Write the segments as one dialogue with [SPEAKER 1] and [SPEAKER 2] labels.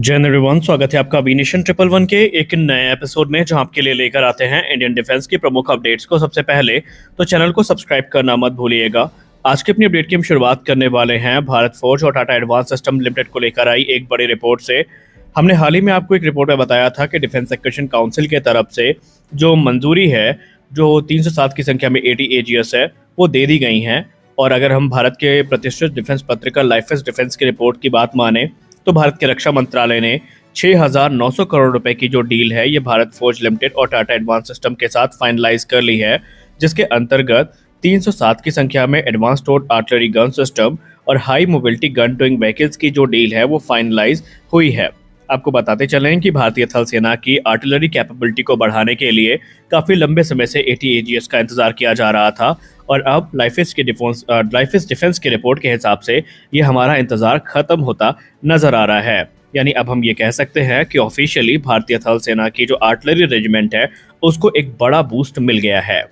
[SPEAKER 1] जय हिंद एवरीवन, स्वागत है आपका अभिनेशन 111 के एक नए एपिसोड में, जहां आपके लिए लेकर आते हैं इंडियन डिफेंस की प्रमुख अपडेट्स को। सबसे पहले तो चैनल को सब्सक्राइब करना मत भूलिएगा। आज की अपनी अपडेट की हम शुरुआत करने वाले हैं भारत फोर्ज और टाटा एडवांस सिस्टम लिमिटेड को लेकर आई एक बड़ी रिपोर्ट से। हमने हाल ही में आपको एक रिपोर्ट में बताया था कि डिफेंस एक्विजिशन काउंसिल की तरफ से जो मंजूरी है, जो 307 की संख्या में 80 AGS है, वो दे दी गई हैं। और अगर हम भारत के प्रतिष्ठित डिफेंस पत्रिका लाइफ इज डिफेंस की रिपोर्ट की बात माने तो भारत के रक्षा मंत्रालय ने 6,900 करोड़ रुपए की जो डील है, ये भारत फोर्ज लिमिटेड और टाटा एडवांस सिस्टम के साथ फाइनलाइज कर ली है, जिसके अंतर्गत 307 की संख्या में advance towed artillery gun system और high mobility gun towing vehicles की जो डील है वो फाइनलाइज हुई है। आपको बताते चलें कि भारतीय थल सेना की आर्टिलरी कैपेबिलिटी को बढ़ाने के लिए काफी लंबे समय से 80 AGS का इंतजार किया जा रहा था, और अब लाइफ इज डिफेंस की रिपोर्ट के हिसाब से ये हमारा इंतजार खत्म होता नजर आ रहा है। यानी अब हम ये कह सकते हैं कि ऑफिशियली भारतीय थल सेना की जो आर्टिलरी रेजिमेंट है उसको एक बड़ा बूस्ट मिल गया है।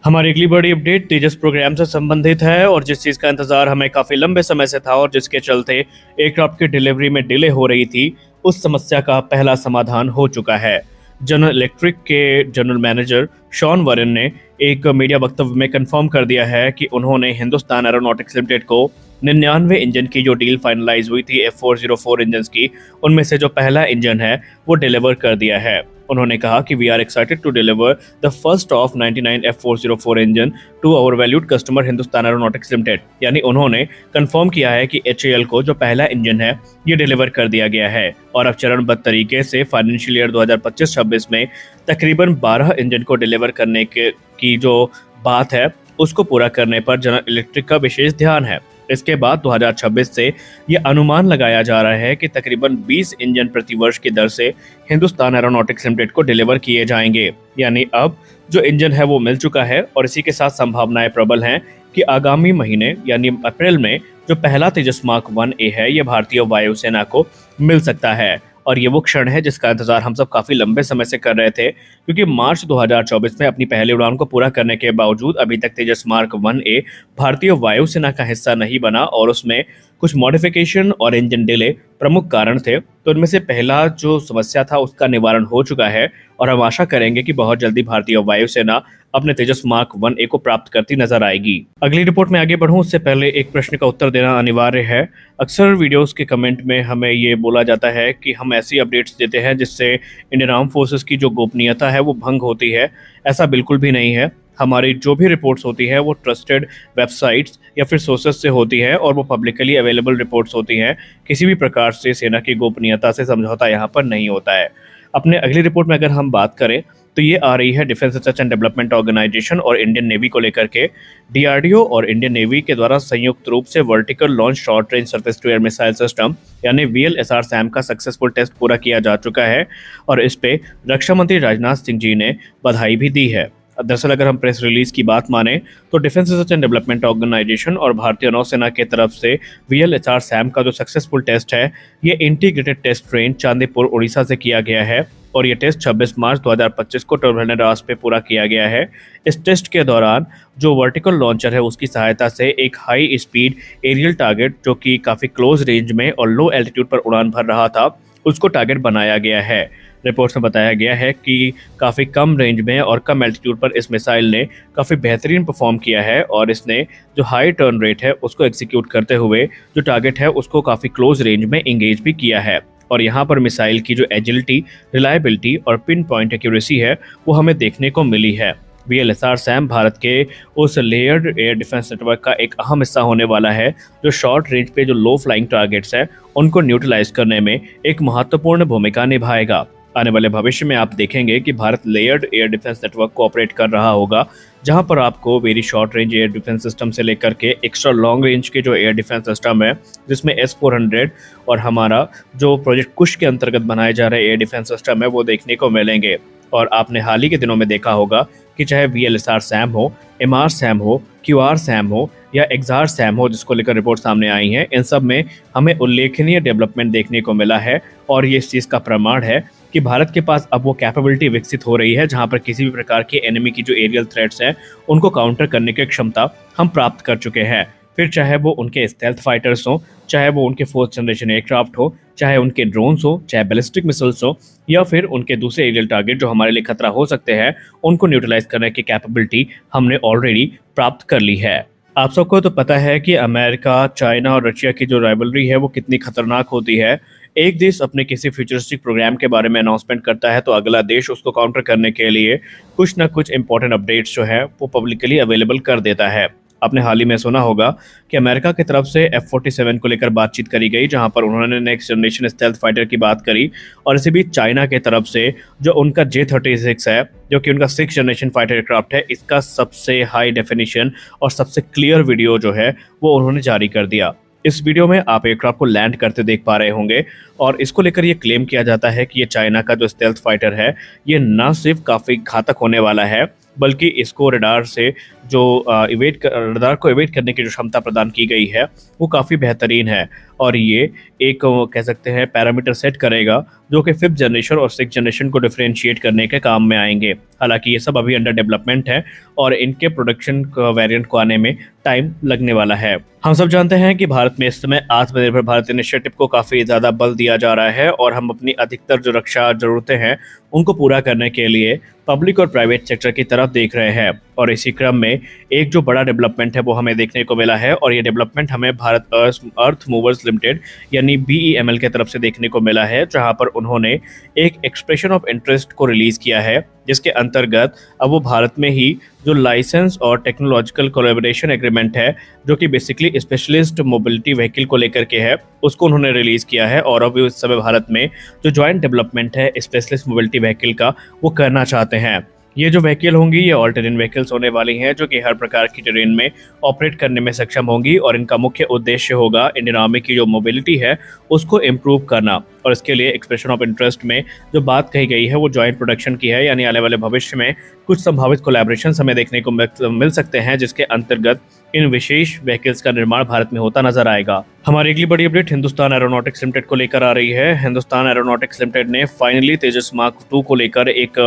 [SPEAKER 1] हमारी अगली बड़ी अपडेट तेजस प्रोग्राम से संबंधित है, और जिस चीज़ का इंतजार हमें काफ़ी लंबे समय से था और जिसके चलते एयरक्राफ्ट की डिलीवरी में डिले हो रही थी, उस समस्या का पहला समाधान हो चुका है। जनरल इलेक्ट्रिक के जनरल मैनेजर शॉन वरेन ने एक मीडिया वक्तव्य में कंफर्म कर दिया है कि उन्होंने हिंदुस्तान एरोनॉटिक्स लिमिटेड को 99 इंजन की जो डील फाइनलाइज हुई थी F404 इंजन की, उनमें से जो पहला इंजन है वो डिलीवर कर दिया है। उन्होंने कहा कि we are excited to deliver the first of 99 F404 engine to our valued customer Hindustan Aeronautics Limited. यानी उन्होंने कंफर्म किया है कि HAL को जो पहला इंजन है ये डिलीवर कर दिया गया है, और अब चरणबद्ध तरीके से फाइनेंशियल ईयर 2025-26 में तकरीबन 12 इंजन को डिलीवर करने की जो बात है उसको पूरा करने पर जनरल इलेक्ट्रिक का विशेष ध्यान है। इसके बाद 2026 से ये अनुमान लगाया जा रहा है कि तकरीबन 20 इंजन प्रति वर्ष की दर से हिंदुस्तान एरोनॉटिक्स लिमिटेड को डिलीवर किए जाएंगे। यानी अब जो इंजन है वो मिल चुका है, और इसी के साथ संभावनाएं प्रबल हैं कि आगामी महीने यानी अप्रैल में जो पहला तेजस मार्क 1A है ये भारतीय वायुसेना को मिल सकता है। और ये वो क्षण है जिसका इंतजार हम सब काफी लंबे समय से कर रहे थे, क्योंकि मार्च 2024 में अपनी पहली उड़ान को पूरा करने के बावजूद अभी तक तेजस मार्क 1A भारतीय वायुसेना का हिस्सा नहीं बना, और उसमें कुछ मॉडिफिकेशन और इंजन डिले प्रमुख कारण थे। तो इनमें से पहला जो समस्या था उसका निवारण हो चुका है, और हम आशा करेंगे कि बहुत जल्दी भारतीय वायुसेना अपने तेजस मार्क 1A को प्राप्त करती नजर आएगी। अगली रिपोर्ट में आगे बढ़ूं उससे पहले एक प्रश्न का उत्तर देना अनिवार्य है। अक्सर वीडियोस के कमेंट में हमें ये बोला जाता है कि हम ऐसी अपडेट्स देते हैं जिससे इंडियन आर्म फोर्सेस की जो गोपनीयता है वो भंग होती है। ऐसा बिल्कुल भी नहीं है। हमारी जो भी रिपोर्ट्स होती है वो ट्रस्टेड वेबसाइट्स या फिर सोर्सेस से होती है, और वो पब्लिकली अवेलेबल रिपोर्ट्स होती हैं। किसी भी प्रकार से सेना की गोपनीयता से समझौता यहाँ पर नहीं होता है। अपने अगली रिपोर्ट में अगर हम बात करें तो ये आ रही है defence research and development organisation और इंडियन नेवी को लेकर के। DRDO और इंडियन नेवी के द्वारा संयुक्त रूप से vertical launch short range surface to air missile system यानी VLSR SAM का सक्सेसफुल टेस्ट पूरा किया जा चुका है, और इस पे रक्षा मंत्री राजनाथ सिंह जी ने बधाई भी दी है। दरअसल अगर हम प्रेस रिलीज की बात माने तो defence research and development organisation और भारतीय नौसेना की तरफ से VLSR SAM का जो सक्सेसफुल टेस्ट है ये integrated test range Chandipur Orissa से किया गया है, और ये टेस्ट 26 मार्च 2025 को टर्बुलेंट पे पूरा किया गया है। इस टेस्ट के दौरान जो वर्टिकल लॉन्चर है उसकी सहायता से एक हाई स्पीड एरियल टारगेट जो कि काफ़ी क्लोज रेंज में और लो एल्टीट्यूड पर उड़ान भर रहा था उसको टारगेट बनाया गया है। रिपोर्ट्स में बताया गया है कि काफ़ी कम रेंज में और कम एल्टीट्यूड पर इस मिसाइल ने काफ़ी बेहतरीन परफॉर्म किया है, और इसने जो हाई टर्न रेट है उसको एग्जीक्यूट करते हुए जो टारगेट है उसको काफ़ी क्लोज रेंज में इंगेज भी किया है। और यहाँ पर मिसाइल की जो एजिलिटी, रिलायबिलिटी और पिन पॉइंट एक्यूरेसी है वो हमें देखने को मिली है। VLSR SAM भारत के उस लेयर्ड एयर डिफेंस नेटवर्क का एक अहम हिस्सा होने वाला है जो शॉर्ट रेंज पे जो लो फ्लाइंग टारगेट्स है उनको न्यूट्रलाइज करने में एक महत्वपूर्ण भूमिका निभाएगा। आने वाले भविष्य में आप देखेंगे कि Bharat layered air defence network को ऑपरेट कर रहा होगा, जहां पर आपको very short range air defence system से लेकर के एक्स्ट्रा लॉन्ग रेंज के जो एयर डिफेंस सिस्टम है जिसमें S-400 और हमारा जो प्रोजेक्ट कुश के अंतर्गत बनाए जा रहे एयर डिफेंस सिस्टम है वो देखने को मिलेंगे। और आपने हाल ही के दिनों में देखा होगा कि चाहे VLSR SAM हो, MR SAM हो, QR SAM हो या XR SAM हो जिसको लेकर रिपोर्ट सामने आई हैं, इन सब में हमें उल्लेखनीय डेवलपमेंट देखने को मिला है, और ये इस चीज़ का प्रमाण है कि भारत के पास अब वो कैपेबिलिटी विकसित हो रही है जहां पर किसी भी प्रकार के एनिमी की जो एरियल थ्रेट्स हैं उनको काउंटर करने की क्षमता हम प्राप्त कर चुके हैं। फिर चाहे वो उनके स्टेल्थ फाइटर्स हो, चाहे वो उनके फोर्थ जनरेशन एयरक्राफ्ट हो, चाहे उनके ड्रोन्स हो, चाहे बैलिस्टिक मिसाइल्स हो, या फिर उनके दूसरे एरियल टारगेट जो हमारे लिए खतरा हो सकते हैं, उनको न्यूट्रलाइज करने की कैपेबिलिटी हमने ऑलरेडी प्राप्त कर ली है। आप सबको तो पता है कि अमेरिका, चाइना और रशिया की जो राइवलरी है वो कितनी खतरनाक होती है। एक देश अपने किसी फ्यूचरिस्टिक प्रोग्राम के बारे में अनाउंसमेंट करता है तो अगला देश उसको काउंटर करने के लिए कुछ ना कुछ इंपॉर्टेंट अपडेट्स जो है वो पब्लिकली अवेलेबल कर देता है। आपने हाल ही में सुना होगा कि अमेरिका की तरफ से F-47 को लेकर बातचीत करी गई, जहां पर उन्होंने नेक्स्ट जनरेशन स्टेल्थ फाइटर की बात करी। और इसी बीच चाइना की तरफ से जो उनका J-36 है, जो कि उनका 6th जनरेशन फाइटर एयरक्राफ्ट है, इसका सबसे हाई डेफिनेशन और सबसे क्लियर वीडियो जो है वो उन्होंने जारी कर दिया। इस वीडियो में आप एयरक्राफ्ट को लैंड करते देख पा रहे होंगे और इसको लेकर ये क्लेम किया जाता है कि ये चाइना का जो स्टेल्थ फाइटर है ये न सिर्फ काफ़ी घातक होने वाला है, बल्कि इसको रडार से जो रडार को एवेट करने की जो क्षमता प्रदान की गई है वो काफ़ी बेहतरीन है। और ये एक कह सकते हैं पैरामीटर सेट करेगा जो कि 5th जनरेशन और 6th जनरेशन को डिफरेंशिएट करने के काम में आएंगे। हालांकि ये सब अभी अंडर डेवलपमेंट है और इनके प्रोडक्शन वेरिएंट को आने में टाइम लगने वाला है। हम सब जानते हैं कि भारत में इस समय आत्मनिर्भर भारत इनिशिएटिव को काफ़ी ज़्यादा बल दिया जा रहा है और हम अपनी अधिकतर जो रक्षा ज़रूरतें हैं उनको पूरा करने के लिए पब्लिक और प्राइवेट सेक्टर की तरफ देख रहे हैं। और इसी क्रम में एक जो बड़ा डेवलपमेंट है वो हमें देखने को मिला है और ये डेवलपमेंट हमें भारत अर्थ मूवर्स लिमिटेड यानी BEML के तरफ से देखने को मिला है, जहां पर उन्होंने एक एक्सप्रेशन ऑफ इंटरेस्ट को रिलीज किया है, जिसके अंतर्गत अब वो भारत में ही जो लाइसेंस और टेक्नोलॉजिकल कोलैबोरेशन एग्रीमेंट है जो कि बेसिकली स्पेशलिस्ट मोबिलिटी व्हीकल को लेकर के है, उसको उन्होंने रिलीज किया है। और अब इस समय भारत में जो ज्वाइंट डेवलपमेंट है स्पेशलिस्ट मोबिलिटी व्हीकल का वो करना चाहते हैं। ये जो व्हीकल होंगी ये ऑल टेरेन व्हीकल्स होने वाली हैं जो कि हर प्रकार की टेरेन में ऑपरेट करने में सक्षम होंगी और इनका मुख्य उद्देश्य होगा इंडियन आर्मी की जो मोबिलिटी है उसको इम्प्रूव करना। और इसके लिए एक्सप्रेशन ऑफ इंटरेस्ट में जो बात कही गई है वो जॉइंट प्रोडक्शन की है, यानी आने वाले भविष्य में कुछ संभावित कोलैबोरेशन हमें देखने को मिल सकते हैं जिसके अंतर्गत इन विशेष व्हीकल्स का निर्माण भारत में होता नजर आएगा। हमारी अगली बड़ी अपडेट हिंदुस्तान एरोनॉटिक्स लिमिटेड को लेकर आ रही है। हिंदुस्तान एरोनॉटिक्स लिमिटेड ने फाइनली तेजस मार्क 2 को लेकर एक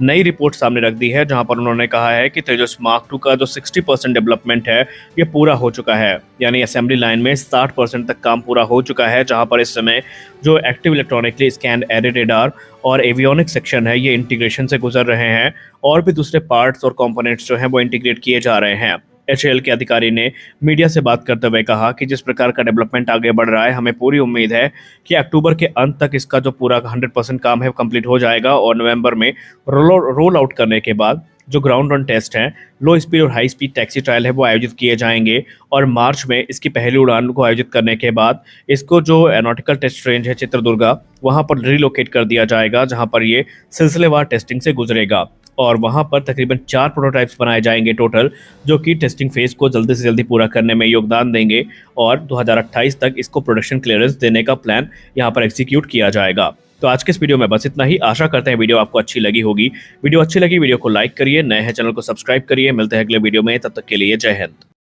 [SPEAKER 1] नई रिपोर्ट सामने रख दी है, जहां पर उन्होंने कहा है कि तेजस मार्क 2 का जो 60% डेवलपमेंट है ये पूरा हो चुका है, यानी असेंबली लाइन में 60% तक काम पूरा हो चुका है। जहां पर इस समय जो active electronically scanned array radar और एवियोनिक सेक्शन है ये इंटीग्रेशन से गुजर रहे हैं और भी दूसरे पार्ट्स और कंपोनेंट्स जो हैं वो इंटीग्रेट किए जा रहे हैं। HAL के अधिकारी ने मीडिया से बात करते हुए कहा कि जिस प्रकार का डेवलपमेंट आगे बढ़ रहा है हमें पूरी उम्मीद है कि अक्टूबर के अंत तक इसका जो पूरा 100% काम है कंप्लीट हो जाएगा और नवंबर में रोल आउट करने के बाद जो ग्राउंड रन टेस्ट हैं, लो स्पीड और हाई स्पीड टैक्सी ट्रायल है वो आयोजित किए जाएंगे और मार्च में इसकी पहली उड़ान को आयोजित करने के बाद इसको जो एरोनॉटिकल टेस्ट रेंज है चित्रदुर्गा वहां पर रिलोकेट कर दिया जाएगा, जहां पर ये सिलसिलेवार टेस्टिंग से गुजरेगा और वहां पर तकरीबन 4 प्रोटोटाइप्स बनाए जाएंगे टोटल, जो कि टेस्टिंग फेज को जल्दी से जल्दी पूरा करने में योगदान देंगे और 2028 तक इसको प्रोडक्शन क्लियरेंस देने का प्लान यहां पर एग्जीक्यूट किया जाएगा। तो आज के इस वीडियो में बस इतना ही। आशा करते हैं वीडियो आपको अच्छी लगी होगी। वीडियो अच्छी लगी वीडियो को लाइक करिए, नए हैं चैनल को सब्सक्राइब करिए। मिलते हैं अगले वीडियो में, तब तक के लिए जय हिंद।